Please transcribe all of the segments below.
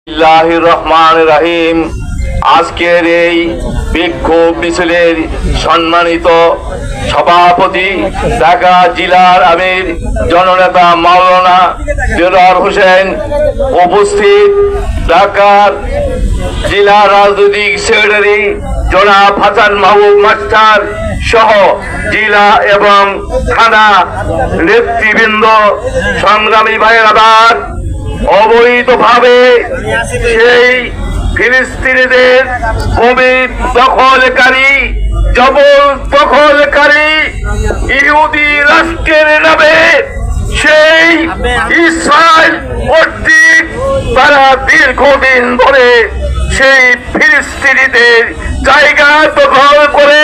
বিসমিল্লাহির রহমানির রহিম। আজকের এই বিক্ষোভ মিছিলের সম্মানিত সভাপতি ঢাকা জেলার আমির জননেতা মাওলানা দেলোয়ার হোসেন, উপস্থিত ঢাকার জেলা রাজনৈতিক সেক্রেটারি জনাব হাসান মাহবুব মাস্টার সহ জেলা এবং থানা নেতৃবৃন্দ, সংগ্রামী ভাইয়ের, অবৈধভাবে সেই ফিলিস্তিনিদের ভূমি দখলকারী, জবরদখলকারী ইহুদি রাষ্ট্রের নামে সেই ইসরায়েল কর্তৃক তারা দীর্ঘদিন ধরে সেই ফিলিস্তিনিদের জায়গা দখল করে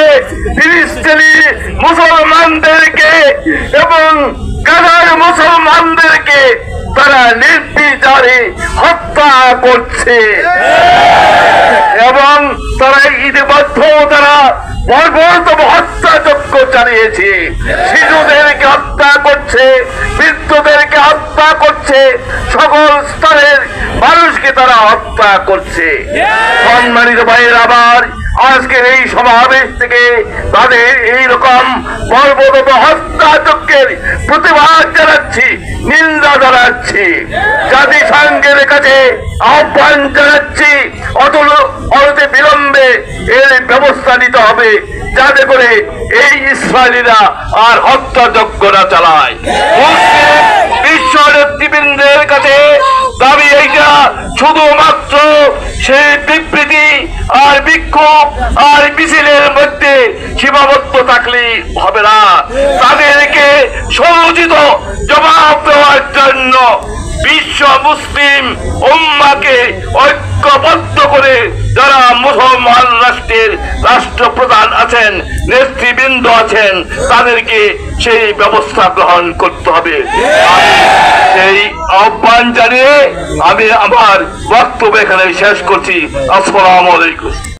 ফিলিস্তিনি মুসলমানদেরকে এবং গাজার মুসলমানদেরকে তারা নির্বিচারে হত্যা করছে এবং তারা ইতিমধ্যে তারা বর্বরতম হত্যাযজ্ঞ চালিয়েছে। শিশুদেরকে হত্যা করছে, বৃদ্ধদেরকে হত্যা করছে, সকল স্তরের মানুষকে তারা হত্যা করছে। সম্মানিত ভাইয়ের, আবার আজকের এই সমাবেশ থেকে তাদের এইরকম বর্বরতম হত্যাযজ্ঞের প্রতিবাদ জানাচ্ছি, নিন্দা জানাচ্ছি, জাতিসংঘের কাছে আহ্বান জানাচ্ছি অনতি বিলম্বে এর ব্যবস্থা নিতে হবে, যাতে করে এই ইসরায়েলিরা আর হত্যাযজ্ঞ না চালায়। বিশ্ব নেতৃবৃন্দের কাছে দাবি এইটা, শুধুমাত্র সেই বিবৃতি আর বিক্ষোভ আর মিছিলের মধ্যে সীমাবদ্ধ থাকলেই হবে না, তাদেরকে সমুচিত জবাব দেওয়ার জন্য বিশ্ব মুসলিম উম্মাহকে ঐক্যবদ্ধ করে যারা মুসলমান রাষ্ট্রের রাষ্ট্রপ্রধান আছেন, নেতৃবৃন্দ আছেন, তাদেরকে সেই ব্যবস্থা গ্রহণ করতে হবে। সেই আহ্বান জানিয়ে আমি আমার বক্তব্য এখানে শেষ করছি। আসসালামু আলাইকুম।